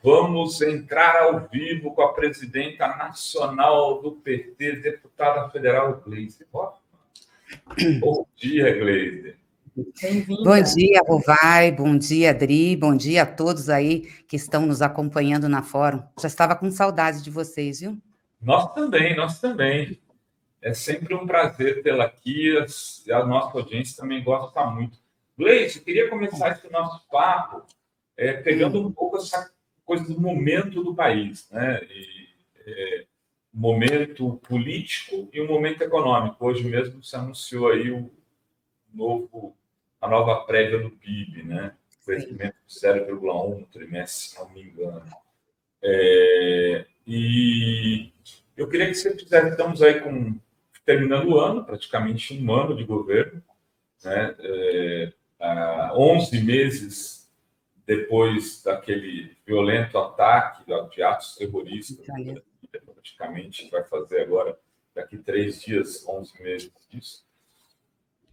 Vamos entrar ao vivo com a presidenta nacional do PT, deputada federal Gleisi Hoffmann. Bom dia, Gleisi. Bem-vinda. Bom dia, Rovai, bom dia, Adri, bom dia a todos aí que estão nos acompanhando na Fórum. Já estava com saudade de vocês, viu? Nós também. É sempre um prazer tê-la aqui, a nossa audiência também gosta muito. Gleisi, queria começar esse nosso papo pegando um pouco essa coisa do momento do país, né? Momento político e o momento econômico. Hoje mesmo se anunciou aí a nova prévia do PIB, né? Crescimento de 0,1 no trimestre, se não me engano. E eu queria que você fizesse, estamos aí terminando o ano, praticamente um ano de governo, né? 11 meses depois daquele violento ataque de atos terroristas, praticamente vai fazer agora, daqui 3 dias, 11 meses disso.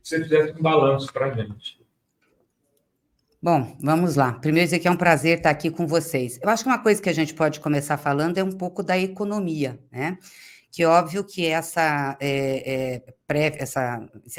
Se você fizesse um balanço para a gente. Bom, vamos lá. Primeiro dizer que é um prazer estar aqui com vocês. Eu acho que uma coisa que a gente pode começar falando é um pouco da economia, né? Que óbvio que esse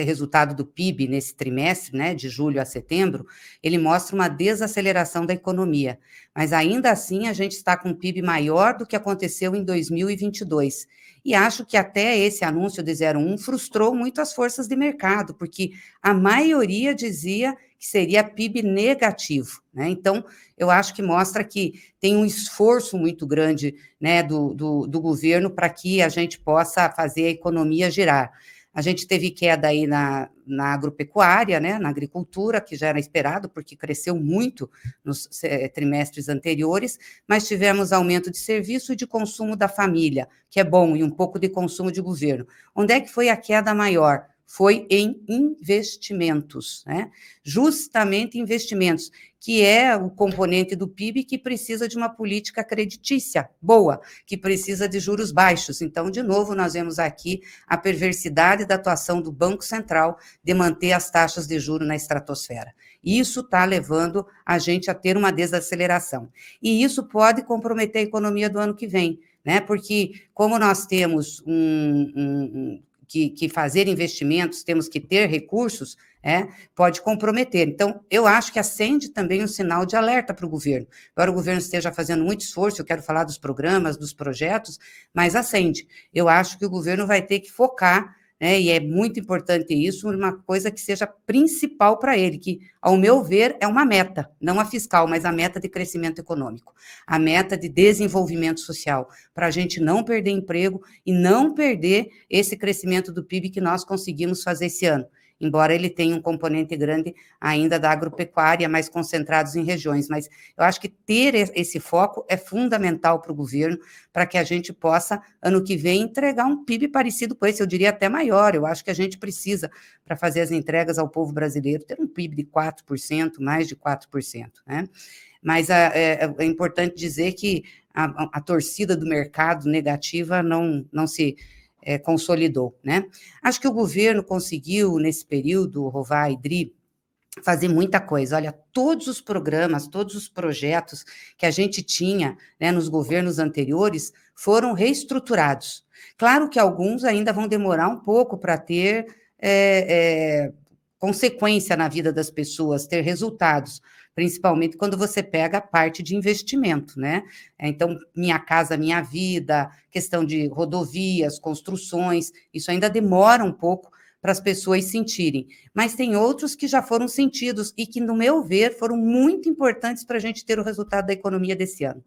resultado do PIB nesse trimestre, né, de julho a setembro, ele mostra uma desaceleração da economia, mas ainda assim a gente está com um PIB maior do que aconteceu em 2022, e acho que até esse anúncio de 0,1 frustrou muito as forças de mercado, porque a maioria dizia que seria PIB negativo, né? Então, eu acho que mostra que tem um esforço muito grande, né, do governo para que a gente possa fazer a economia girar. A gente teve queda aí na agropecuária, né, na agricultura, que já era esperado, porque cresceu muito nos trimestres anteriores, mas tivemos aumento de serviço e de consumo da família, que é bom, e um pouco de consumo de governo. Onde é que foi a queda maior? Foi em investimentos, né? Justamente investimentos, que é o componente do PIB que precisa de uma política creditícia boa, que precisa de juros baixos. Então, de novo, nós vemos aqui a perversidade da atuação do Banco Central de manter as taxas de juros na estratosfera. Isso está levando a gente a ter uma desaceleração. E isso pode comprometer a economia do ano que vem, né? Porque como nós temos que fazer investimentos, temos que ter recursos, pode comprometer. Então, eu acho que acende também um sinal de alerta para o governo. Agora o governo esteja fazendo muito esforço, eu quero falar dos programas, dos projetos, mas acende. Eu acho que o governo vai ter que focar, e é muito importante isso, uma coisa que seja principal para ele, que, ao meu ver, é uma meta, não a fiscal, mas a meta de crescimento econômico, a meta de desenvolvimento social, para a gente não perder emprego e não perder esse crescimento do PIB que nós conseguimos fazer esse ano, embora ele tenha um componente grande ainda da agropecuária, mais concentrados em regiões, mas eu acho que ter esse foco é fundamental para o governo, para que a gente possa, ano que vem, entregar um PIB parecido com esse, eu diria até maior. Eu acho que a gente precisa, para fazer as entregas ao povo brasileiro, ter um PIB de 4%, mais de 4%, né? Mas é importante dizer que a torcida do mercado negativa não se consolidou, né? Acho que o governo conseguiu, nesse período, Rovai e Dri, fazer muita coisa. Olha, todos os programas, todos os projetos que a gente tinha, né, nos governos anteriores foram reestruturados. Claro que alguns ainda vão demorar um pouco para ter consequência na vida das pessoas, ter resultados, principalmente quando você pega a parte de investimento, né? Então, Minha Casa Minha Vida, questão de rodovias, construções, isso ainda demora um pouco para as pessoas sentirem, mas tem outros que já foram sentidos e que, no meu ver, foram muito importantes para a gente ter o resultado da economia desse ano.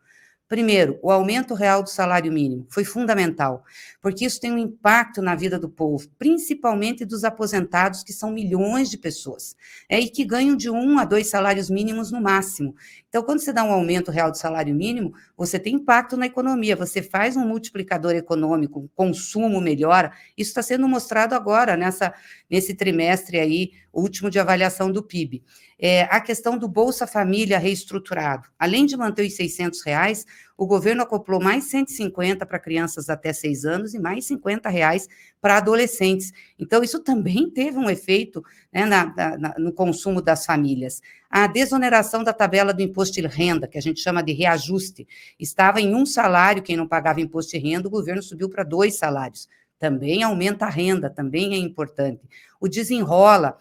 Primeiro, o aumento real do salário mínimo foi fundamental, porque isso tem um impacto na vida do povo, principalmente dos aposentados, que são milhões de pessoas, e que ganham de 1 a 2 salários mínimos no máximo. Então, quando você dá um aumento real do salário mínimo, você tem impacto na economia, você faz um multiplicador econômico, o consumo melhora, isso está sendo mostrado agora, nesse trimestre aí, último de avaliação do PIB. a questão do Bolsa Família reestruturado. Além de manter os R$ 600, o governo acoplou mais 150 para crianças até 6 anos e mais R$ 50 para adolescentes. Então, isso também teve um efeito, né, no consumo das famílias. A desoneração da tabela do imposto de renda, que a gente chama de reajuste, estava em 1 salário, quem não pagava imposto de renda, o governo subiu para 2 salários. Também aumenta a renda, também é importante. O desenrola,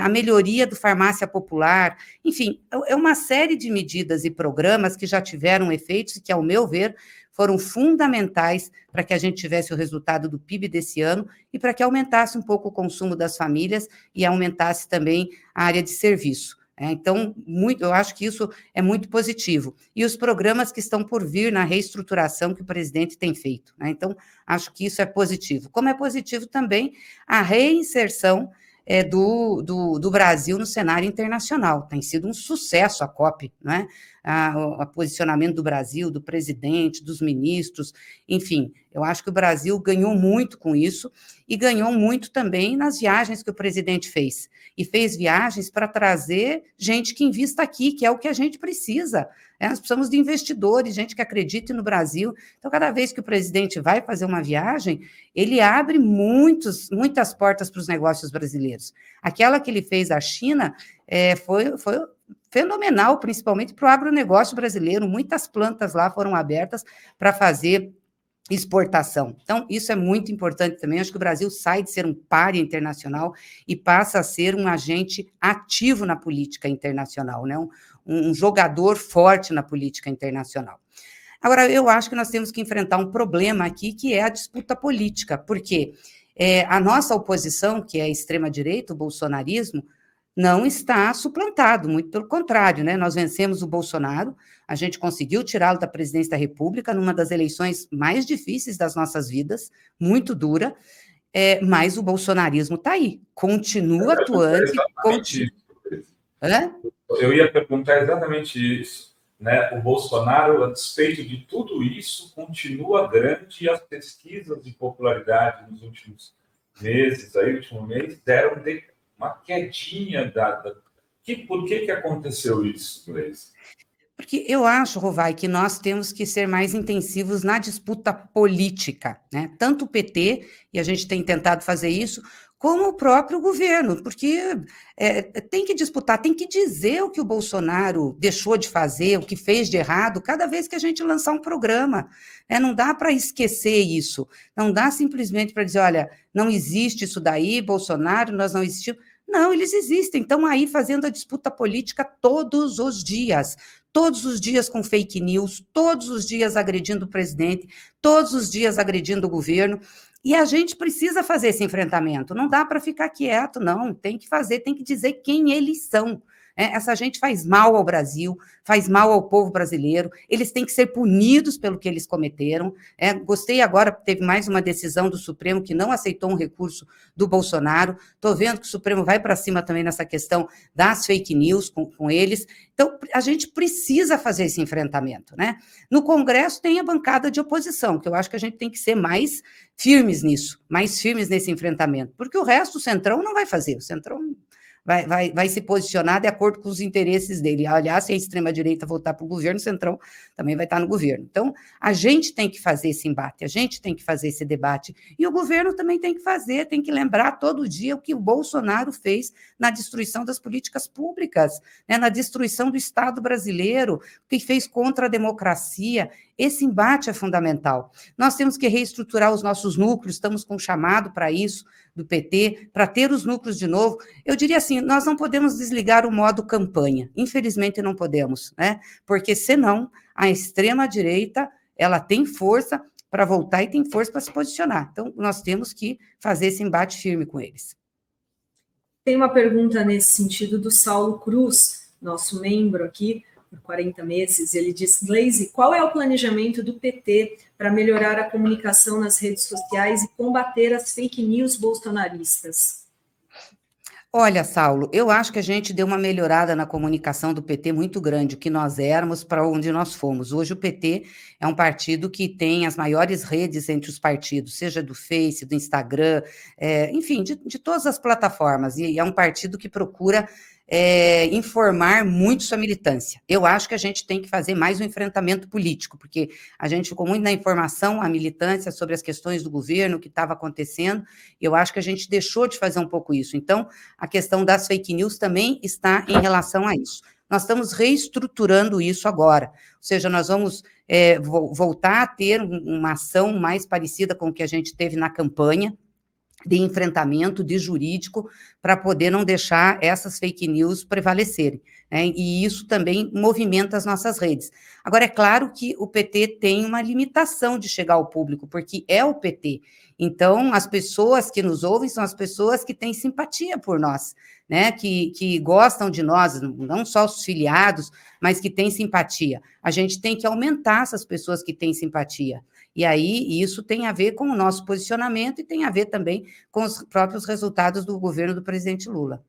a melhoria do farmácia popular, enfim, é uma série de medidas e programas que já tiveram efeitos e que, ao meu ver, foram fundamentais para que a gente tivesse o resultado do PIB desse ano e para que aumentasse um pouco o consumo das famílias e aumentasse também a área de serviço. Então, eu acho que isso é muito positivo. E os programas que estão por vir na reestruturação que o presidente tem feito. Então, acho que isso é positivo. Como é positivo também a reinserção do Brasil no cenário internacional. Tem sido um sucesso a COP, não é? O posicionamento do Brasil, do presidente, dos ministros, enfim, eu acho que o Brasil ganhou muito com isso e ganhou muito também nas viagens que o presidente fez. E fez viagens para trazer gente que invista aqui, que é o que a gente precisa. Nós precisamos de investidores, gente que acredite no Brasil. Então, cada vez que o presidente vai fazer uma viagem, ele abre muitas portas para os negócios brasileiros. Aquela que ele fez à China foi fenomenal, principalmente para o agronegócio brasileiro. Muitas plantas lá foram abertas para fazer exportação. Então, isso é muito importante também. Acho que o Brasil sai de ser um pária internacional e passa a ser um agente ativo na política internacional, né? Um jogador forte na política internacional. Agora, eu acho que nós temos que enfrentar um problema aqui, que é a disputa política, porque a nossa oposição, que é a extrema-direita, o bolsonarismo, não está suplantado, muito pelo contrário, né? Nós vencemos o Bolsonaro, a gente conseguiu tirá-lo da presidência da República numa das eleições mais difíceis das nossas vidas, muito dura, mas o bolsonarismo está aí, continua atuante. Eu ia perguntar exatamente isso, né? O Bolsonaro, a despeito de tudo isso, continua grande e as pesquisas de popularidade nos últimos meses, aí, último mês, deram uma quedinha dada. Por que aconteceu isso, Gleice? Porque eu acho, Rovai, que nós temos que ser mais intensivos na disputa política, né? Tanto o PT, e a gente tem tentado fazer isso, como o próprio governo, porque tem que disputar, tem que dizer o que o Bolsonaro deixou de fazer, o que fez de errado, cada vez que a gente lançar um programa. Não dá para esquecer isso, não dá simplesmente para dizer, olha, não existe isso daí, Bolsonaro, nós não existimos. Não, eles existem, estão aí fazendo a disputa política todos os dias com fake news, todos os dias agredindo o presidente, todos os dias agredindo o governo, e a gente precisa fazer esse enfrentamento, não dá para ficar quieto, não, tem que fazer, tem que dizer quem eles são. Essa gente faz mal ao Brasil, faz mal ao povo brasileiro, eles têm que ser punidos pelo que eles cometeram. Gostei agora, teve mais uma decisão do Supremo que não aceitou um recurso do Bolsonaro, estou vendo que o Supremo vai para cima também nessa questão das fake news com eles. Então, a gente precisa fazer esse enfrentamento, né? No Congresso tem a bancada de oposição, que eu acho que a gente tem que ser mais firmes nisso, mais firmes nesse enfrentamento, porque o resto, o Centrão não vai fazer, o Centrão vai se posicionar de acordo com os interesses dele. Aliás, se a extrema-direita voltar para o governo, o Centrão também vai estar no governo. Então, a gente tem que fazer esse embate, a gente tem que fazer esse debate, e o governo também tem que fazer, tem que lembrar todo dia o que o Bolsonaro fez na destruição das políticas públicas, né, na destruição do Estado brasileiro, o que fez contra a democracia. Esse embate é fundamental. Nós temos que reestruturar os nossos núcleos, estamos com um chamado para isso, do PT, para ter os núcleos de novo. Eu diria assim, nós não podemos desligar o modo campanha, infelizmente não podemos, né? Porque senão a extrema-direita, ela tem força para voltar e tem força para se posicionar. Então, nós temos que fazer esse embate firme com eles. Tem uma pergunta nesse sentido do Saulo Cruz, nosso membro aqui, por 40 meses, ele diz, Gleice, qual é o planejamento do PT para melhorar a comunicação nas redes sociais e combater as fake news bolsonaristas? Olha, Saulo, eu acho que a gente deu uma melhorada na comunicação do PT muito grande, o que nós éramos para onde nós fomos. Hoje o PT é um partido que tem as maiores redes entre os partidos, seja do Face, do Instagram, enfim, de todas as plataformas, e é um partido que procura informar muito sua militância. Eu acho que a gente tem que fazer mais um enfrentamento político, porque a gente ficou muito na informação, a militância sobre as questões do governo, o que estava acontecendo, e eu acho que a gente deixou de fazer um pouco isso. Então, a questão das fake news também está em relação a isso. Nós estamos reestruturando isso agora, ou seja, nós vamos voltar a ter uma ação mais parecida com o que a gente teve na campanha, de enfrentamento, de jurídico, para poder não deixar essas fake news prevalecerem, né? E isso também movimenta as nossas redes. Agora, é claro que o PT tem uma limitação de chegar ao público, porque é o PT. Então, as pessoas que nos ouvem são as pessoas que têm simpatia por nós, né? Que gostam de nós, não só os filiados, mas que têm simpatia. A gente tem que aumentar essas pessoas que têm simpatia. E aí, isso tem a ver com o nosso posicionamento e tem a ver também com os próprios resultados do governo do presidente Lula.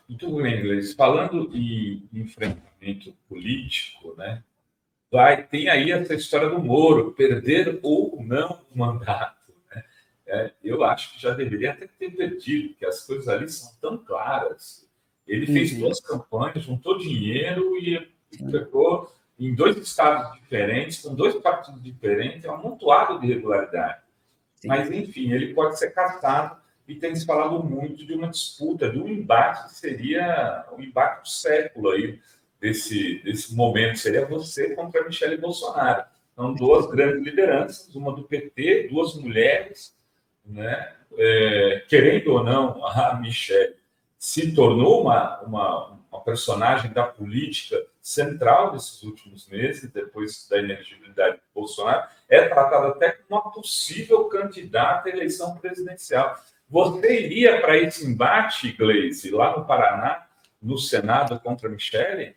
Muito bem, Gleice. Falando em enfrentamento político, né, tem aí essa história do Moro, perder ou não o mandato. Né? Eu acho que já deveria até ter perdido, porque as coisas ali são tão claras. Ele fez 2 campanhas, juntou dinheiro e pegou em 2 estados diferentes, com 2 partidos diferentes, é um amontoado de irregularidade. Sim. Mas, enfim, ele pode ser caçado e tem se falado muito de uma disputa, de um embate que seria o embate do século aí, desse momento, seria você contra a Michele Bolsonaro. Então, 2 grandes lideranças, uma do PT, 2 mulheres, né? Querendo ou não, a Michele se tornou uma personagem da política central desses últimos meses, depois da inelegibilidade de Bolsonaro, é tratada até como uma possível candidata à eleição presidencial. Você iria para esse embate, Gleice, lá no Paraná, no Senado, contra a Michele?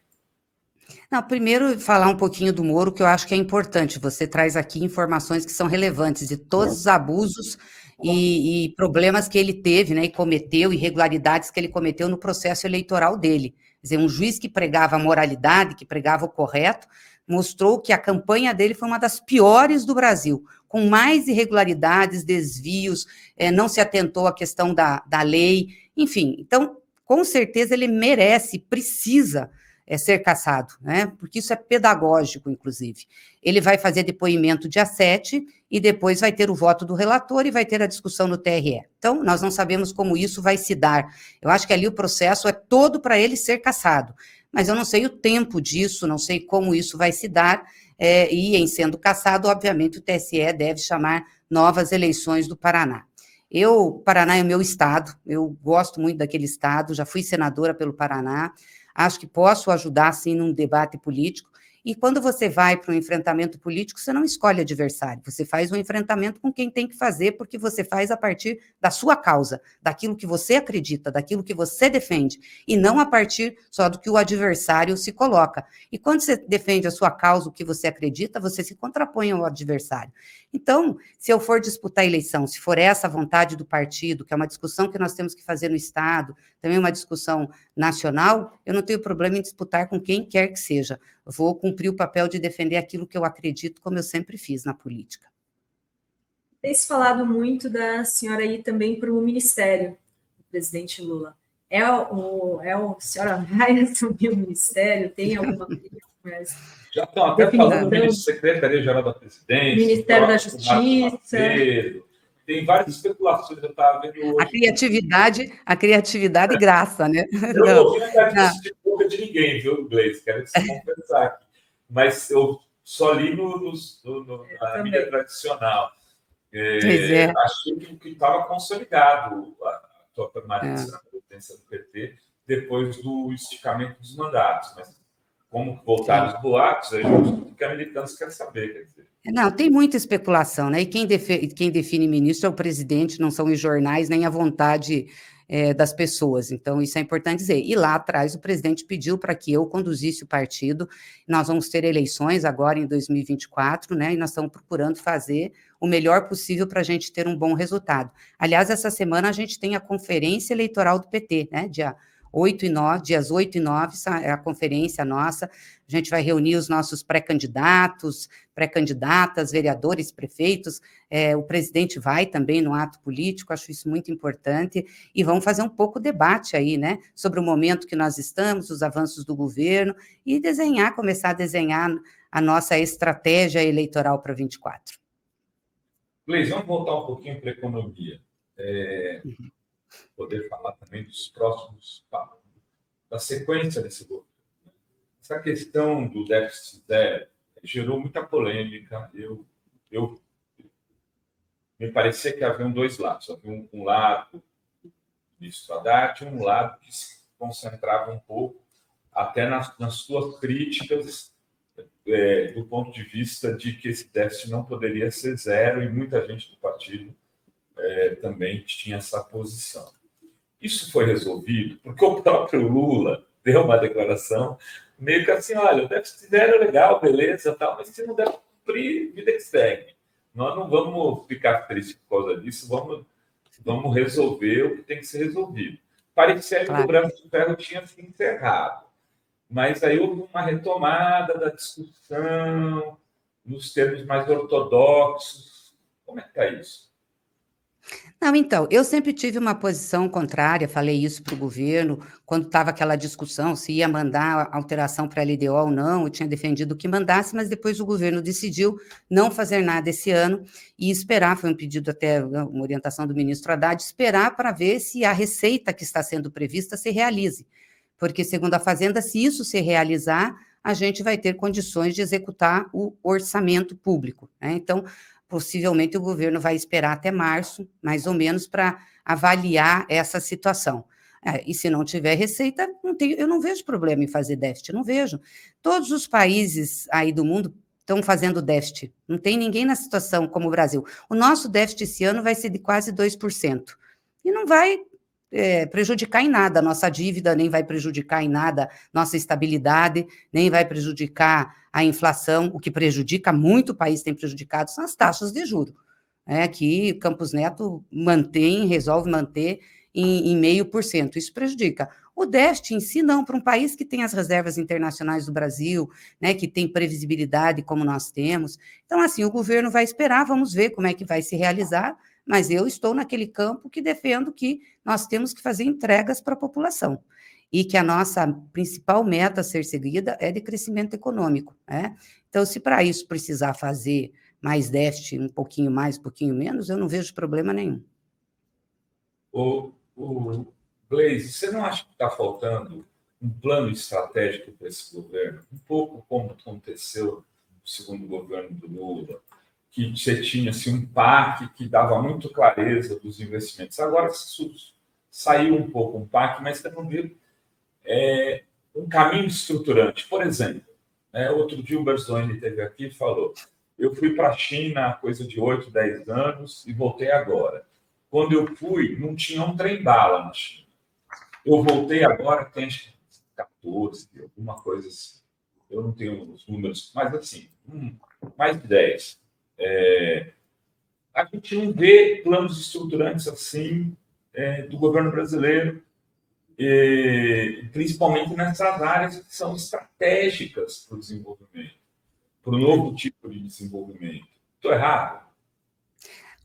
Não, primeiro, falar um pouquinho do Moro, que eu acho que é importante. Você traz aqui informações que são relevantes de todos os abusos e problemas que ele teve, né, e cometeu, irregularidades que ele cometeu no processo eleitoral dele. Quer dizer, um juiz que pregava a moralidade, que pregava o correto, mostrou que a campanha dele foi uma das piores do Brasil, com mais irregularidades, desvios, não se atentou à questão da lei, enfim. Então, com certeza, ele merece, precisa ser cassado, né? Porque isso é pedagógico, inclusive. Ele vai fazer depoimento dia 7 e depois vai ter o voto do relator e vai ter a discussão no TRE. Então, nós não sabemos como isso vai se dar. Eu acho que ali o processo é todo para ele ser cassado, mas eu não sei o tempo disso, não sei como isso vai se dar, e em sendo cassado, obviamente, o TSE deve chamar novas eleições do Paraná. Paraná é o meu estado, eu gosto muito daquele estado, já fui senadora pelo Paraná, acho que posso ajudar, sim, num debate político. E quando você vai para um enfrentamento político, você não escolhe adversário, você faz um enfrentamento com quem tem que fazer, porque você faz a partir da sua causa, daquilo que você acredita, daquilo que você defende, e não a partir só do que o adversário se coloca. E quando você defende a sua causa, o que você acredita, você se contrapõe ao adversário. Então, se eu for disputar a eleição, se for essa a vontade do partido, que é uma discussão que nós temos que fazer no Estado, também uma discussão nacional, eu não tenho problema em disputar com quem quer que seja. Eu vou cumprir o papel de defender aquilo que eu acredito, como eu sempre fiz na política. Tem se falado muito da senhora ir também para o ministério do presidente Lula. A senhora vai assumir o ministério? Tem alguma coisa? Já estão até falando do Secretaria-Geral da Presidência, Ministério da Justiça. Tem várias especulações, eu estava vendo hoje. A criatividade graça, né? Eu não ouvi de boca de ninguém, viu, Gleice? Quero que você confessar aqui. Mas eu só li na mídia tradicional. Achei que estava consolidado a tua permanência na presidência do PT depois do esticamento dos mandatos. Mas como voltaram os boatos, é justo que a militância quer saber, quer dizer. Não, tem muita especulação, né? E quem define ministro é o presidente, não são os jornais, nem a vontade das pessoas. Então, isso é importante dizer. E lá atrás, o presidente pediu para que eu conduzisse o partido. Nós vamos ter eleições agora em 2024, né? E nós estamos procurando fazer o melhor possível para a gente ter um bom resultado. Aliás, essa semana a gente tem a conferência eleitoral do PT, né? Dia dias 8 e 9, é a conferência nossa, a gente vai reunir os nossos pré-candidatos, pré-candidatas, vereadores, prefeitos, o presidente vai também no ato político, acho isso muito importante, e vamos fazer um pouco de debate aí, né, sobre o momento que nós estamos, os avanços do governo, e começar a desenhar a nossa estratégia eleitoral para 24. Gleisi, vamos voltar um pouquinho para a economia. Poder falar também dos próximos passos, da sequência desse governo. Essa questão do déficit zero gerou muita polêmica. Me parecia que haviam dois lados. Havia um lado do ministro Haddad e um lado que se concentrava um pouco até nas suas críticas do ponto de vista de que esse déficit não poderia ser zero, e muita gente do partido também tinha essa posição. Isso foi resolvido porque o próprio Lula deu uma declaração meio que assim, olha, o déficit zero é legal, beleza, tal, mas se não der para cumprir, vida que segue. Nós não vamos ficar tristes por causa disso, vamos resolver o que tem que ser resolvido. Parecia que o Braço de Ferro tinha se encerrado, mas aí houve uma retomada da discussão nos termos mais ortodoxos. Como é que está isso? Não, então, eu sempre tive uma posição contrária, falei isso para o governo, quando estava aquela discussão se ia mandar alteração para a LDO ou não, eu tinha defendido que mandasse, mas depois o governo decidiu não fazer nada esse ano e esperar, foi um pedido até, uma orientação do ministro Haddad, esperar para ver se a receita que está sendo prevista se realize, porque, segundo a Fazenda, se isso se realizar, a gente vai ter condições de executar o orçamento público, né? Então, possivelmente o governo vai esperar até março, mais ou menos, para avaliar essa situação. E se não tiver receita, eu não vejo problema em fazer déficit, não vejo. Todos os países aí do mundo estão fazendo déficit, não tem ninguém na situação como o Brasil. O nosso déficit esse ano vai ser de quase 2%, e não vai prejudicar em nada a nossa dívida, nem vai prejudicar em nada nossa estabilidade, nem vai prejudicar a inflação. O que prejudica muito, o país tem prejudicado, são as taxas de juros, que Campos Neto resolve manter em 0,5%. Isso prejudica. O déficit em si, não, para um país que tem as reservas internacionais do Brasil, né, que tem previsibilidade como nós temos. Então, assim, o governo vai esperar, vamos ver como é que vai se realizar, mas eu estou naquele campo que defendo que nós temos que fazer entregas para a população e que a nossa principal meta a ser seguida é de crescimento econômico, né? Então, se para isso precisar fazer mais déficit, um pouquinho mais, um pouquinho menos, eu não vejo problema nenhum. Gleisi, você não acha que está faltando um plano estratégico para esse governo? Um pouco como aconteceu no segundo governo do Lula, que você tinha assim, um PAC que dava muito clareza dos investimentos. Agora saiu um pouco um PAC, mas você não viu um caminho estruturante. Por exemplo, outro dia o Berzoni esteve aqui e falou, eu fui para a China há coisa de 8, 10 anos e voltei agora. Quando eu fui, não tinha um trem-bala na China. Eu voltei agora, tem 14, alguma coisa assim. Eu não tenho os números, mas assim, mais de 10. A gente não vê planos estruturantes assim do governo brasileiro, principalmente nessas áreas que são estratégicas para o desenvolvimento, para o novo tipo de desenvolvimento. Estou errado?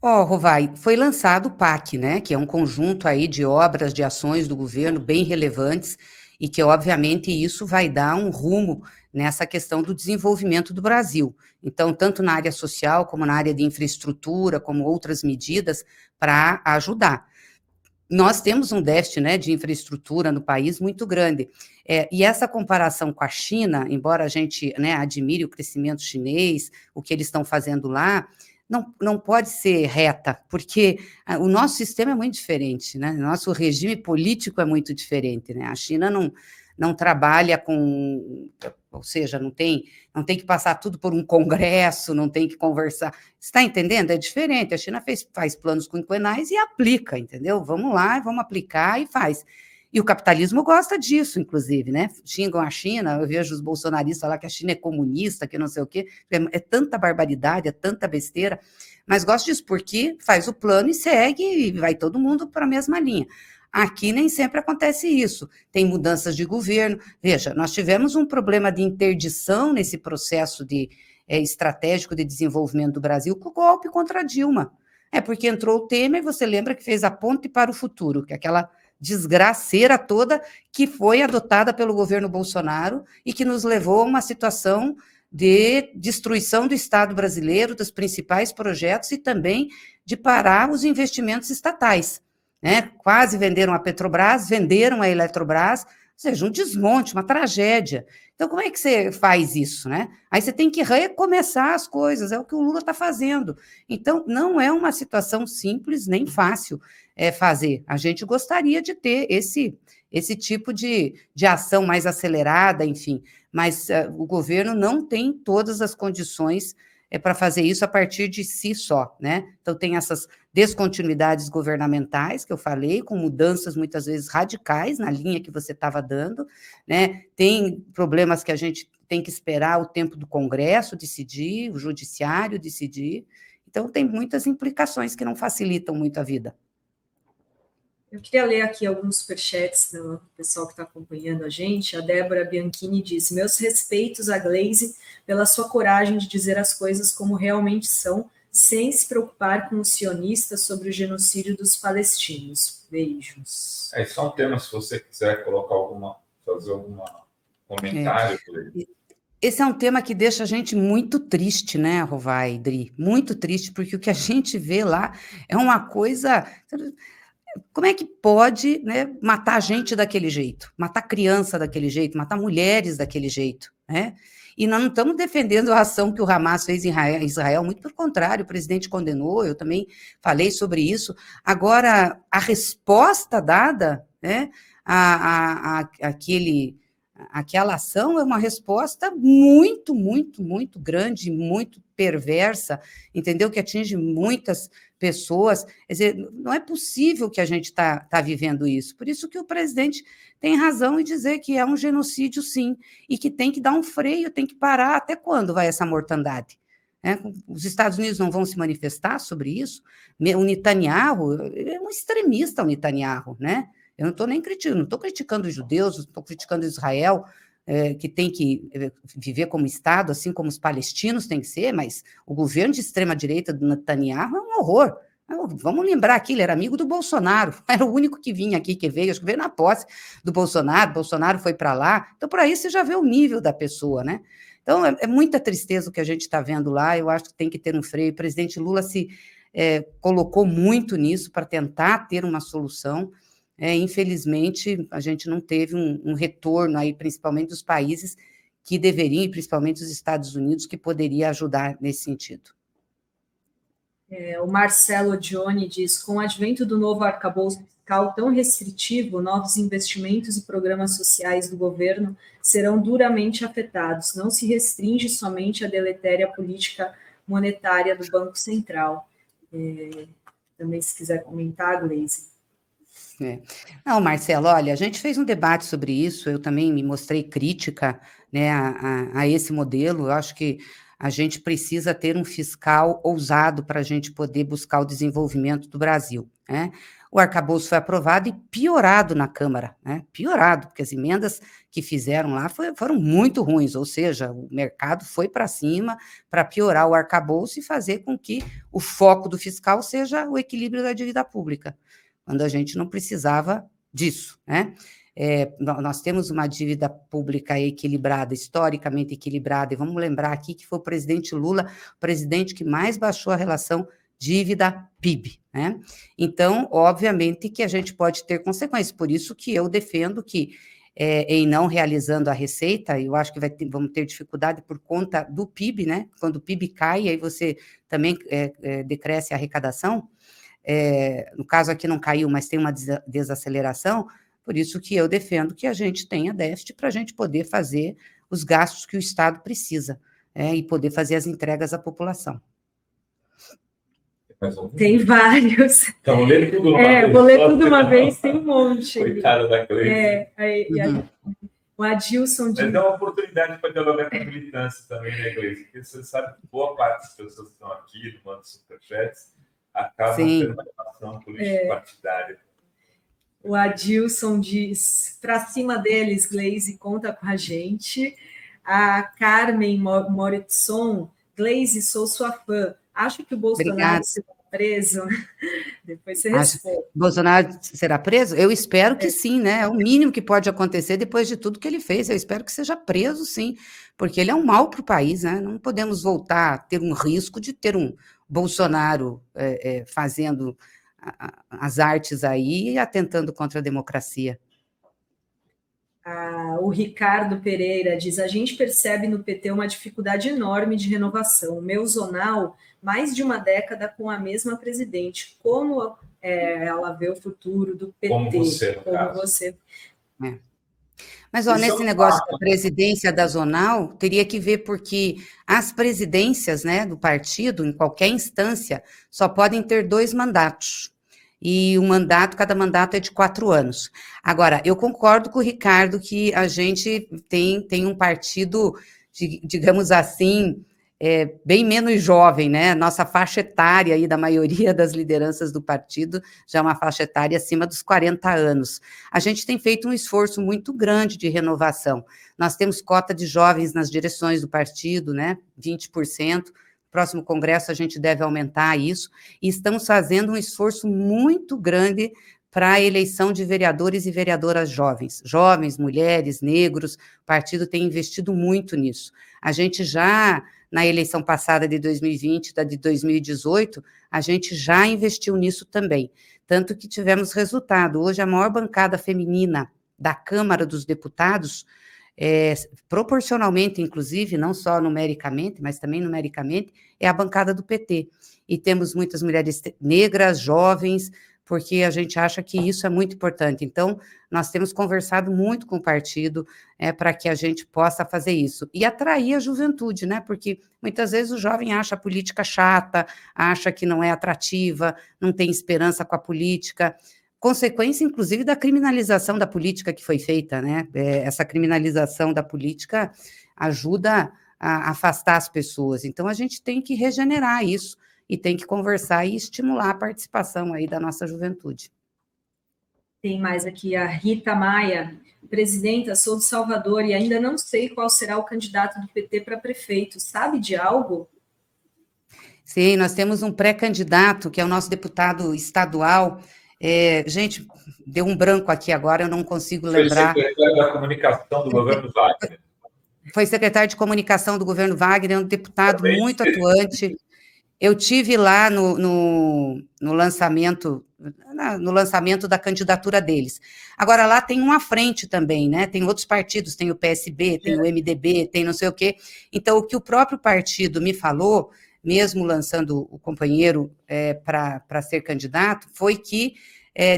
Rovai, foi lançado o PAC, né, que é um conjunto aí de obras, de ações do governo bem relevantes e que, obviamente, isso vai dar um rumo nessa questão do desenvolvimento do Brasil. Então, tanto na área social, como na área de infraestrutura, como outras medidas para ajudar. Nós temos um déficit, né, de infraestrutura no país muito grande. E essa comparação com a China, embora a gente, né, admire o crescimento chinês, o que eles estão fazendo lá, não pode ser reta, porque o nosso sistema é muito diferente, né? Nosso regime político é muito diferente, né? A China não trabalha com, ou seja, não tem que passar tudo por um congresso, não tem que conversar. Você está entendendo? É diferente. A China faz planos quinquenais e aplica, entendeu? Vamos lá, vamos aplicar e faz. E o capitalismo gosta disso, inclusive, né? Xingam a China, eu vejo os bolsonaristas lá que a China é comunista, que não sei o quê. É tanta barbaridade, é tanta besteira, mas gosto disso porque faz o plano e segue e vai todo mundo para a mesma linha. Aqui nem sempre acontece isso. Tem mudanças de governo. Veja, nós tivemos um problema de interdição nesse processo estratégico de desenvolvimento do Brasil com o golpe contra a Dilma. Porque entrou o Temer, você lembra que fez a ponte para o futuro, que é aquela desgraceira toda que foi adotada pelo governo Bolsonaro e que nos levou a uma situação de destruição do Estado brasileiro, dos principais projetos e também de parar os investimentos estatais. Quase venderam a Petrobras, venderam a Eletrobras, ou seja, um desmonte, uma tragédia. Então, como é que você faz isso, Aí você tem que recomeçar as coisas, é o que o Lula está fazendo. Então, não é uma situação simples nem fácil fazer. A gente gostaria de ter esse tipo de ação mais acelerada, enfim, mas o governo não tem todas as condições para fazer isso a partir de si só, Então, tem essas descontinuidades governamentais, que eu falei, com mudanças muitas vezes radicais na linha que você estava dando, Tem problemas que a gente tem que esperar o tempo do Congresso decidir, o Judiciário decidir, então tem muitas implicações que não facilitam muito a vida. Eu queria ler aqui alguns superchats do pessoal que está acompanhando a gente. A Débora Bianchini diz: meus respeitos a Gleisi pela sua coragem de dizer as coisas como realmente são, sem se preocupar com os sionistas sobre o genocídio dos palestinos. Beijos. Isso é um tema, se você quiser colocar fazer algum comentário por aí. Esse é um tema que deixa a gente muito triste, Rovai, Dri? Muito triste, porque o que a gente vê lá é uma coisa... Como é que pode matar gente daquele jeito? Matar criança daquele jeito? Matar mulheres daquele jeito? E nós não estamos defendendo a ação que o Hamas fez em Israel, muito pelo contrário, o presidente condenou, eu também falei sobre isso. Agora, a resposta dada àquela ação é uma resposta muito, muito, muito grande, muito perversa, entendeu? Que atinge muitas pessoas. Quer dizer, não é possível que a gente está vivendo isso. Por isso que o presidente tem razão em dizer que é um genocídio, sim, e que tem que dar um freio, tem que parar. Até quando vai essa mortandade? Os Estados Unidos não vão se manifestar sobre isso? O Netanyahu é um extremista, o Netanyahu, Eu não estou nem criticando, não estou criticando os judeus, não estou criticando Israel, que tem que viver como Estado, assim como os palestinos têm que ser, mas o governo de extrema-direita do Netanyahu é um horror. Vamos lembrar aqui, ele era amigo do Bolsonaro, era o único que vinha aqui, que veio, acho que veio na posse do Bolsonaro foi para lá, então por aí você já vê o nível da pessoa, Então é muita tristeza o que a gente está vendo lá, eu acho que tem que ter um freio, o presidente Lula se colocou muito nisso para tentar ter uma solução. Infelizmente, a gente não teve um retorno aí, principalmente dos países que deveriam, e principalmente os Estados Unidos, que poderia ajudar nesse sentido. O Marcelo Johnny diz: com o advento do novo arcabouço fiscal tão restritivo, novos investimentos e programas sociais do governo serão duramente afetados. Não se restringe somente à deletéria política monetária do Banco Central. Também, se quiser comentar, Gleisi. Não, Marcelo, olha, a gente fez um debate sobre isso, eu também me mostrei crítica a esse modelo, eu acho que a gente precisa ter um fiscal ousado para a gente poder buscar o desenvolvimento do Brasil, O arcabouço foi aprovado e piorado na Câmara, piorado, porque as emendas que fizeram lá foram muito ruins, ou seja, o mercado foi para cima para piorar o arcabouço e fazer com que o foco do fiscal seja o equilíbrio da dívida pública, quando a gente não precisava disso, nós temos uma dívida pública equilibrada, historicamente equilibrada, e vamos lembrar aqui que foi o presidente Lula, o presidente que mais baixou a relação dívida-PIB, Então, obviamente que a gente pode ter consequências, por isso que eu defendo que, em não realizando a receita, eu acho que vamos ter dificuldade por conta do PIB, Quando o PIB cai, aí você também decresce a arrecadação. No caso aqui não caiu, mas tem uma desaceleração, por isso que eu defendo que a gente tenha déficit para a gente poder fazer os gastos que o Estado precisa, e poder fazer as entregas à população. Tem vários. Então, vou ler tudo uma vez. Vou ler tudo uma vez, tem um monte. Coitada da Gleisi. O Adilson diz... Mas é uma oportunidade para dialogar com a militância também, Gleisi? Porque você sabe que boa parte das pessoas que estão aqui, do Mando Superchats, acabam tendo uma relação político-partidária. O Adilson diz, para cima deles, Gleisi, conta com a gente. A Carmen Moritson, Gleisi, sou sua fã. Acho que o Bolsonaro Obrigada. será preso. Depois você Acho responde. Bolsonaro será preso? Eu espero que sim, né? É o mínimo que pode acontecer depois de tudo que ele fez. Eu espero que seja preso, sim, porque ele é um mal para o país, né? Não podemos voltar a ter um risco de ter um Bolsonaro fazendo as artes aí e atentando contra a democracia. O Ricardo Pereira diz, a gente percebe no PT uma dificuldade enorme de renovação. O meu zonal, mais de uma década com a mesma presidente. Como ela vê o futuro do PT? Como você, no Como caso. você. Mas, ó, nesse negócio da presidência da zonal, teria que ver porque as presidências, né, do partido, em qualquer instância, só podem ter 2 mandatos. E cada mandato é de 4 anos. Agora, eu concordo com o Ricardo que a gente tem um partido, digamos assim, bem menos jovem, né? Nossa faixa etária aí da maioria das lideranças do partido já é uma faixa etária acima dos 40 anos. A gente tem feito um esforço muito grande de renovação. Nós temos cota de jovens nas direções do partido, né? 20%. Próximo congresso a gente deve aumentar isso, e estamos fazendo um esforço muito grande para a eleição de vereadores e vereadoras jovens, mulheres, negros. O partido tem investido muito nisso. A gente já, na eleição passada de 2020, da de 2018, a gente já investiu nisso também, tanto que tivemos resultado. Hoje, a maior bancada feminina da Câmara dos Deputados, proporcionalmente, inclusive, não só numericamente, mas também numericamente, é a bancada do PT. E temos muitas mulheres negras, jovens, porque a gente acha que isso é muito importante. Então, nós temos conversado muito com o partido para que a gente possa fazer isso. E atrair a juventude, né? Porque muitas vezes o jovem acha a política chata, acha que não é atrativa, não tem esperança com a política. Consequência, inclusive, da criminalização da política que foi feita, né? Essa criminalização da política ajuda a afastar as pessoas. Então, a gente tem que regenerar isso e tem que conversar e estimular a participação aí da nossa juventude. Tem mais aqui a Rita Maia. Presidenta, sou de Salvador e ainda não sei qual será o candidato do PT para prefeito. Sabe de algo? Sim, nós temos um pré-candidato, que é o nosso deputado estadual. Gente, deu um branco aqui agora, eu não consigo lembrar. Foi secretário da comunicação do governo Wagner. Foi secretário de comunicação do governo Wagner, é um deputado muito atuante. Eu tive lá no lançamento da candidatura deles. Agora, lá tem uma frente também, né? Tem outros partidos, tem o PSB, tem o MDB, tem não sei o quê. Então, o que o próprio partido me falou, mesmo lançando o companheiro para ser candidato, foi que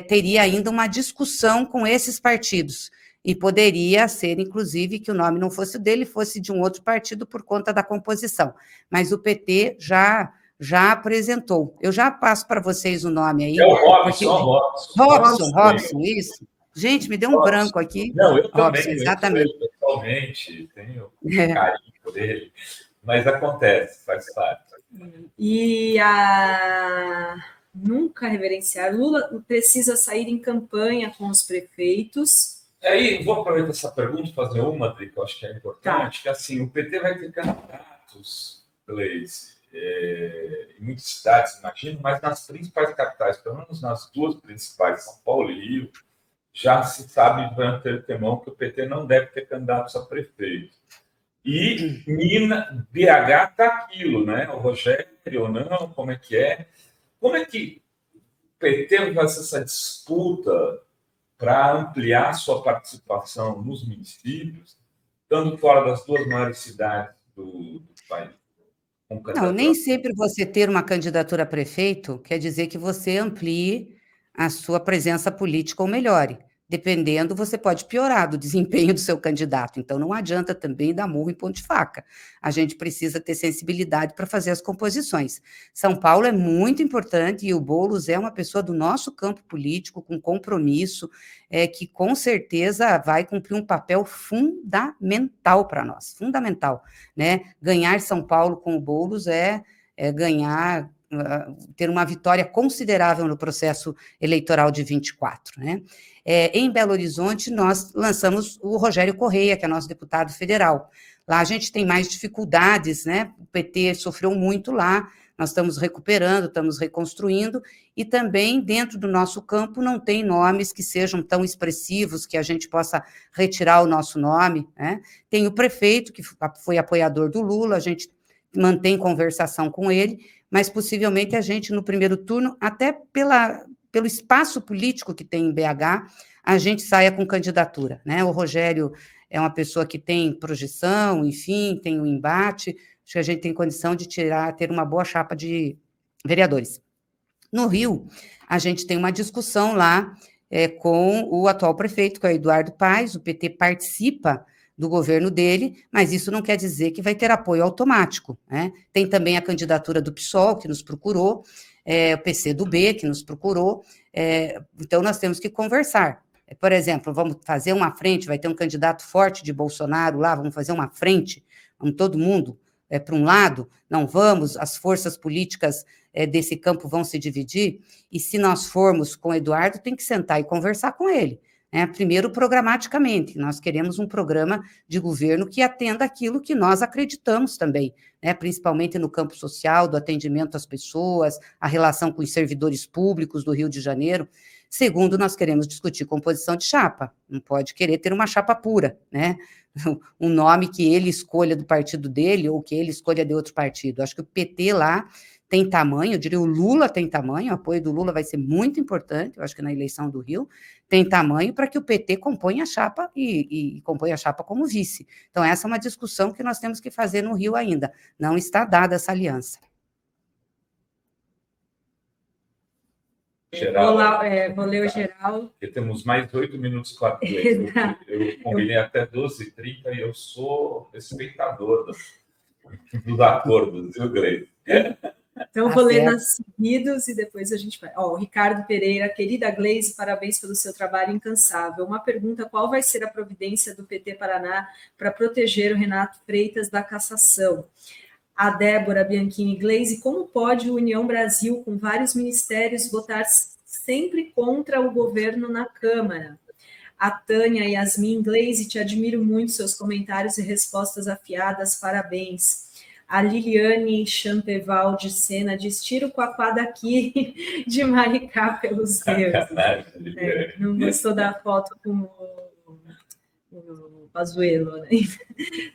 teria ainda uma discussão com esses partidos. E poderia ser, inclusive, que o nome não fosse dele, fosse de um outro partido por conta da composição. Mas o PT já apresentou. Eu já passo para vocês o nome aí. É o Robson. Robson, isso. Gente, me deu um branco aqui. Não, eu Robson, também. exatamente. Eu pessoalmente tenho carinho por ele, mas acontece, faz parte. E nunca reverenciar. Lula precisa sair em campanha com os prefeitos. Aí, vou aproveitar essa pergunta e fazer uma, Adri, que eu acho que é importante, que assim, o PT vai ter candidatos, em muitas cidades, imagino, mas nas principais capitais, pelo menos nas 2 principais, São Paulo e Rio, já se sabe de antemão que o PT não deve ter candidatos a prefeito. E BH está aquilo, né? O Rogério ou não, como é que é? Como é que o PT vai fazer essa disputa para ampliar sua participação nos municípios, estando fora das 2 maiores cidades do país? Não, nem sempre você ter uma candidatura a prefeito quer dizer que você amplie a sua presença política ou melhore. Dependendo, você pode piorar do desempenho do seu candidato. Então, não adianta também dar murro em ponto de faca. A gente precisa ter sensibilidade para fazer as composições. São Paulo é muito importante e o Boulos é uma pessoa do nosso campo político, com compromisso, que com certeza vai cumprir um papel fundamental para nós, fundamental, né? Ganhar São Paulo com o Boulos é ganhar ter uma vitória considerável no processo eleitoral de 24, né? Em Belo Horizonte, nós lançamos o Rogério Correia, que é nosso deputado federal. Lá a gente tem mais dificuldades, né? O PT sofreu muito lá, nós estamos recuperando, estamos reconstruindo, e também dentro do nosso campo não tem nomes que sejam tão expressivos que a gente possa retirar o nosso nome, né? Tem o prefeito, que foi apoiador do Lula, a gente mantém conversação com ele, mas possivelmente a gente, no primeiro turno, até pelo espaço político que tem em BH, a gente saia com candidatura, né? O Rogério é uma pessoa que tem projeção, enfim, tem um embate, acho que a gente tem condição de ter uma boa chapa de vereadores. No Rio, a gente tem uma discussão lá com o atual prefeito, que é o Eduardo Paes, o PT participa do governo dele, mas isso não quer dizer que vai ter apoio automático, né? Tem também a candidatura do PSOL, que nos procurou, o PCdoB, que nos procurou, então nós temos que conversar. Por exemplo, vamos fazer uma frente, vai ter um candidato forte de Bolsonaro lá, vamos fazer uma frente, vamos todo mundo para um lado, não vamos, as forças políticas desse campo vão se dividir, e se nós formos com o Eduardo, tem que sentar e conversar com ele. Primeiro, programaticamente, nós queremos um programa de governo que atenda aquilo que nós acreditamos também, né, principalmente no campo social, do atendimento às pessoas, a relação com os servidores públicos do Rio de Janeiro. Segundo, nós queremos discutir composição de chapa, não pode querer ter uma chapa pura, né, um nome que ele escolha do partido dele ou que ele escolha de outro partido. Acho que o PT lá tem tamanho, eu diria o Lula tem tamanho, o apoio do Lula vai ser muito importante, eu acho que na eleição do Rio, tem tamanho para que o PT componha a chapa e componha a chapa como vice. Então, essa é uma discussão que nós temos que fazer no Rio ainda, não está dada essa aliança. Geral, vou ler o geral. Porque temos mais 8 minutos para a eu combinei até 12h30 e eu sou respeitador dos acordos, viu, Gleisi? Então, vou ler nas seguidos e depois a gente vai. O Ricardo Pereira, querida Gleisi, parabéns pelo seu trabalho incansável. Uma pergunta: qual vai ser a providência do PT Paraná para proteger o Renato Freitas da cassação? A Débora Bianchini, Gleisi, como pode o União Brasil, com vários ministérios, votar sempre contra o governo na Câmara? A Tânia Yasmin, Gleisi, te admiro muito, seus comentários e respostas afiadas, parabéns. A Liliane Champeval de Sena diz: tira o Quaquá daqui de Maricá pelos deuses. Não gostou da foto com o Pazuello, né?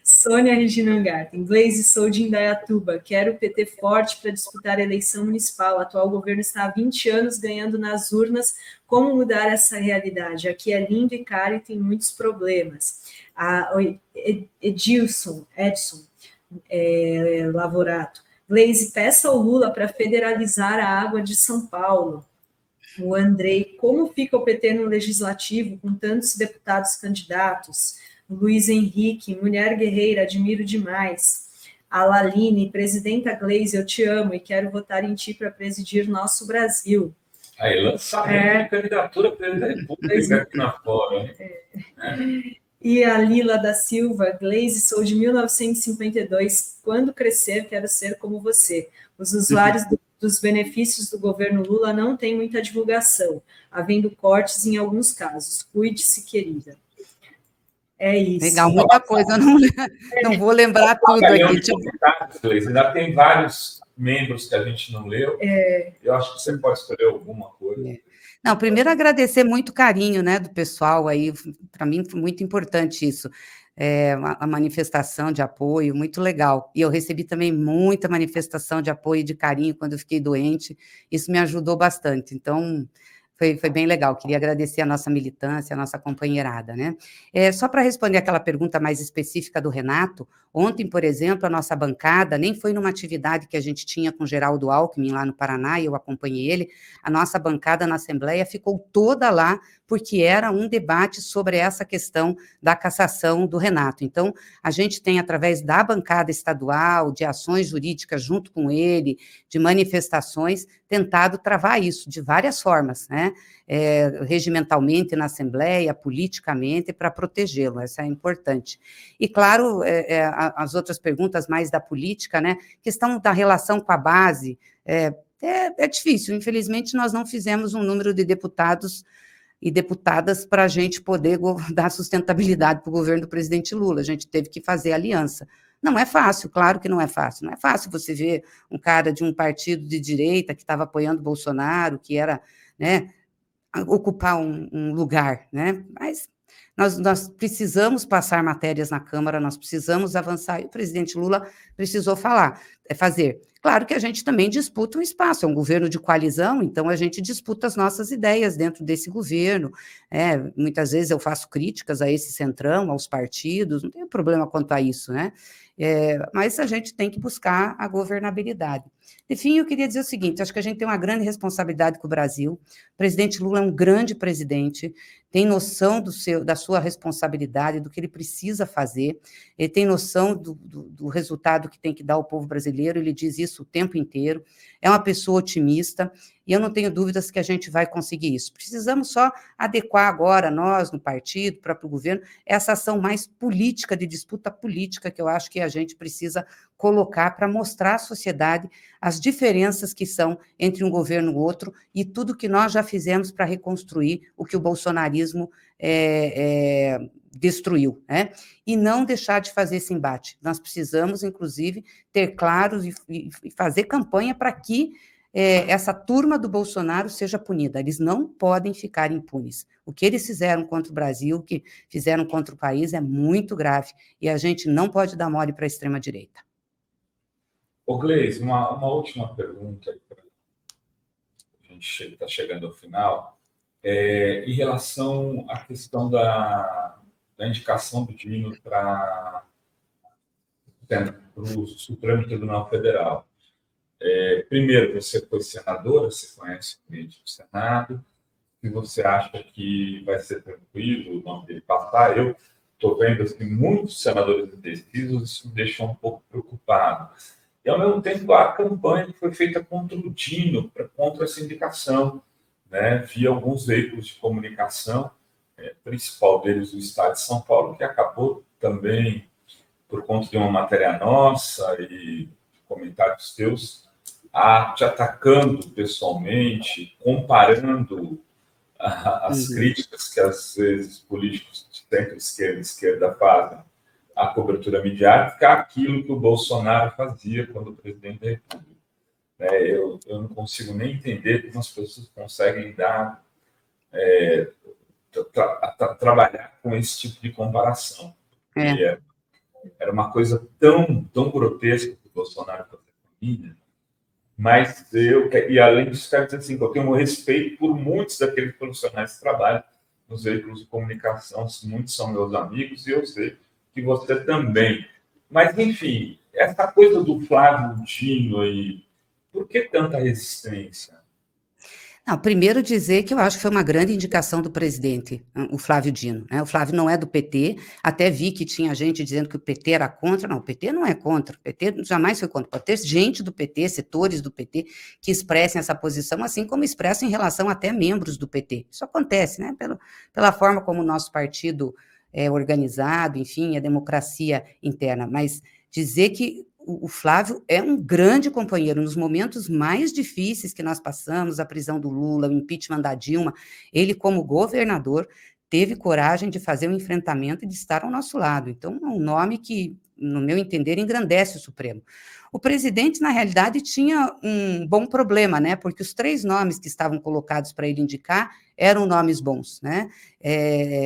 Sônia Regina Angarten, Gleisi, sou de Indaiatuba, quero o PT forte para disputar a eleição municipal. O atual governo está há 20 anos ganhando nas urnas. Como mudar essa realidade? Aqui é lindo e caro e tem muitos problemas. Edson Lavorato, Gleisi, peça ao Lula para federalizar a água de São Paulo. O Andrei, como fica o PT no legislativo com tantos deputados candidatos? O Luiz Henrique, mulher guerreira, admiro demais. A Laline, presidenta Gleisi, eu te amo e quero votar em ti para presidir nosso Brasil. Aí, lançamento de candidatura para a República aqui na fora. E a Lila da Silva, Gleisi, sou de 1952, quando crescer quero ser como você. Os usuários dos benefícios do governo Lula não têm muita divulgação, havendo cortes em alguns casos. Cuide-se, querida. É isso. Legal, muita coisa, eu não vou lembrar tudo aqui. Ainda tem vários membros que a gente não leu. Eu acho que você pode escolher alguma coisa. Não, primeiro agradecer muito o carinho, né, do pessoal aí, para mim foi muito importante isso, a manifestação de apoio, muito legal, e eu recebi também muita manifestação de apoio e de carinho quando eu fiquei doente, isso me ajudou bastante, então foi bem legal, queria agradecer a nossa militância, a nossa companheirada, né? Só para responder aquela pergunta mais específica do Renato, ontem, por exemplo, a nossa bancada, nem foi numa atividade que a gente tinha com o Geraldo Alckmin lá no Paraná, e eu acompanhei ele, a nossa bancada na Assembleia ficou toda lá, porque era um debate sobre essa questão da cassação do Renato. Então, a gente tem, através da bancada estadual, de ações jurídicas junto com ele, de manifestações, tentado travar isso de várias formas, né? Regimentalmente na Assembleia, politicamente, para protegê-lo, isso é importante. E, claro, as outras perguntas mais da política, né? Questão da relação com a base, é difícil. Infelizmente, nós não fizemos um número de deputados e deputadas para a gente poder dar sustentabilidade para o governo do presidente Lula. A gente teve que fazer aliança. Não é fácil, claro que não é fácil. Não é fácil você ver um cara de um partido de direita que estava apoiando Bolsonaro, que era, né, ocupar um lugar, né? Mas nós precisamos passar matérias na Câmara, nós precisamos avançar, e o presidente Lula precisou fazer. Claro que a gente também disputa um espaço, é um governo de coalizão, então a gente disputa as nossas ideias dentro desse governo, muitas vezes eu faço críticas a esse centrão, aos partidos, não tem problema quanto a isso, né? Mas a gente tem que buscar a governabilidade. De fim, eu queria dizer o seguinte, acho que a gente tem uma grande responsabilidade com o Brasil, o presidente Lula é um grande presidente, tem noção da sua responsabilidade, do que ele precisa fazer, ele tem noção do resultado que tem que dar ao povo brasileiro, ele diz isso o tempo inteiro, é uma pessoa otimista, e eu não tenho dúvidas que a gente vai conseguir isso. Precisamos só adequar agora, nós, no partido, para o governo, essa ação mais política, de disputa política, que eu acho que a gente precisa colocar para mostrar à sociedade as diferenças que são entre um governo e outro, e tudo que nós já fizemos para reconstruir o que o bolsonarismo destruiu, né? E não deixar de fazer esse embate. Nós precisamos, inclusive, ter claros e fazer campanha para que essa turma do Bolsonaro seja punida. Eles não podem ficar impunes. O que eles fizeram contra o Brasil, o que fizeram contra o país é muito grave, e a gente não pode dar mole para a extrema-direita. Ô, Gleisi, uma última pergunta, a gente está chegando ao final, em relação à questão da indicação do Dino para o Supremo Tribunal Federal. Primeiro, você foi senadora, você conhece o ambiente do Senado, e você acha que vai ser tranquilo o nome dele passar? Eu estou vendo assim, muitos senadores indecisos, isso me deixou um pouco preocupado. E, ao mesmo tempo, a campanha que foi feita contra o Dino, contra essa indicação, né? Via alguns veículos de comunicação, principal deles o Estado de São Paulo, que acabou também, por conta de uma matéria nossa e comentários teus, te atacando pessoalmente, comparando as críticas que, às vezes, políticos de centro-esquerda e esquerda fazem à cobertura midiática àquilo que o Bolsonaro fazia quando presidente da República. Eu não consigo nem entender como as pessoas conseguem trabalhar com esse tipo de comparação. Era uma coisa tão grotesca que o Bolsonaro fazia com a mídia, mas e além disso, quero dizer assim, que eu tenho um respeito por muitos daqueles profissionais que trabalham nos veículos de comunicação, muitos são meus amigos, e eu sei que você também. Mas, enfim, essa coisa do Flávio Dino aí, por que tanta resistência? Não, primeiro dizer que eu acho que foi uma grande indicação do presidente, o Flávio Dino, né? O Flávio não é do PT, até vi que tinha gente dizendo que o PT era contra. Não, o PT não é contra, o PT jamais foi contra. Pode ter gente do PT, setores do PT, que expressem essa posição, assim como expressam em relação até membros do PT. Isso acontece, né? Pela forma como o nosso partido é organizado, enfim, a democracia interna, mas dizer que o Flávio é um grande companheiro nos momentos mais difíceis que nós passamos, a prisão do Lula, o impeachment da Dilma, ele como governador teve coragem de fazer um enfrentamento e de estar ao nosso lado. Então, é um nome que, no meu entender, engrandece o Supremo. O presidente, na realidade, tinha um bom problema, né? Porque os 3 nomes que estavam colocados para ele indicar eram nomes bons, né?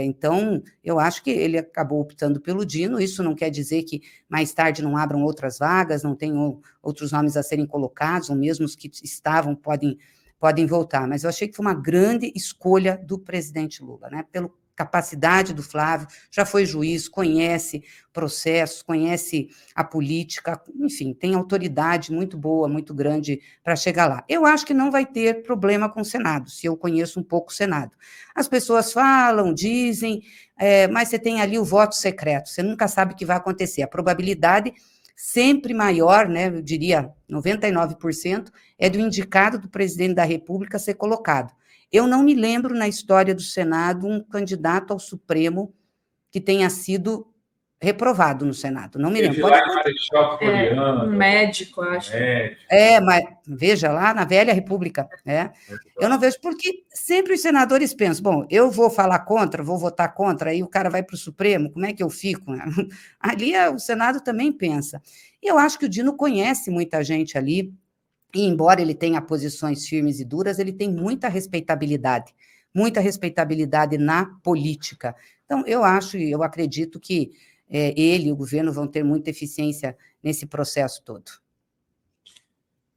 Então, eu acho que ele acabou optando pelo Dino. Isso não quer dizer que mais tarde não abram outras vagas, não tenham outros nomes a serem colocados, ou mesmo os que estavam podem voltar. Mas eu achei que foi uma grande escolha do presidente Lula, né? Pela capacidade do Flávio, já foi juiz, conhece processos, conhece a política, enfim, tem autoridade muito boa, muito grande para chegar lá. Eu acho que não vai ter problema com o Senado, se eu conheço um pouco o Senado. As pessoas falam, dizem, mas você tem ali o voto secreto, você nunca sabe o que vai acontecer. A probabilidade sempre maior, né, eu diria 99%, é do indicado do presidente da República ser colocado. Eu não me lembro na história do Senado um candidato ao Supremo que tenha sido reprovado no Senado, não me lembro. Lá em Marechal Floriano. Um médico, acho. Mas veja, lá na velha República, né? Eu não vejo, porque sempre os senadores pensam, bom, eu vou falar contra, vou votar contra, aí o cara vai para o Supremo, como é que eu fico? Ali o Senado também pensa. E eu acho que o Dino conhece muita gente ali, e embora ele tenha posições firmes e duras, ele tem muita respeitabilidade na política. Então, eu acredito que ele e o governo vão ter muita eficiência nesse processo todo.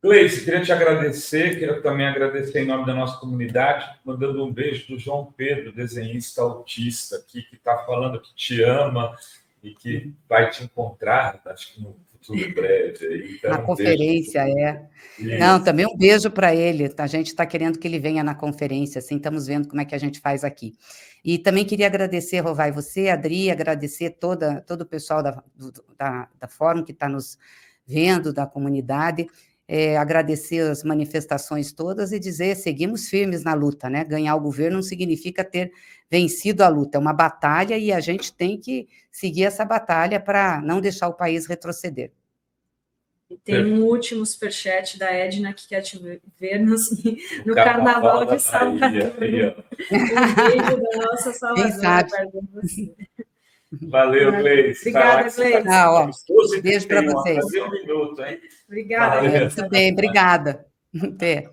Gleice, queria te agradecer, queria também agradecer em nome da nossa comunidade, mandando um beijo do João Pedro, desenhista autista aqui, que está falando que te ama e que vai te encontrar, acho que no futuro breve. Então, na conferência, Não, também um beijo para ele, a gente está querendo que ele venha na conferência, assim, estamos vendo como é que a gente faz aqui. E também queria agradecer, Rovai, você, Adri, agradecer todo o pessoal da Fórum que está nos vendo, da comunidade, agradecer as manifestações todas e dizer, seguimos firmes na luta, né? Ganhar o governo não significa ter vencido a luta, é uma batalha e a gente tem que seguir essa batalha para não deixar o país retroceder. E tem um último superchat da Edna, que quer te ver no Carnaval de Salvador. Um beijo da nossa Salvador. Valeu, Gleice. Obrigada, Gleice. Beijo para vocês. Fazer um minuto, hein? Obrigada. Muito bem, obrigada. Até.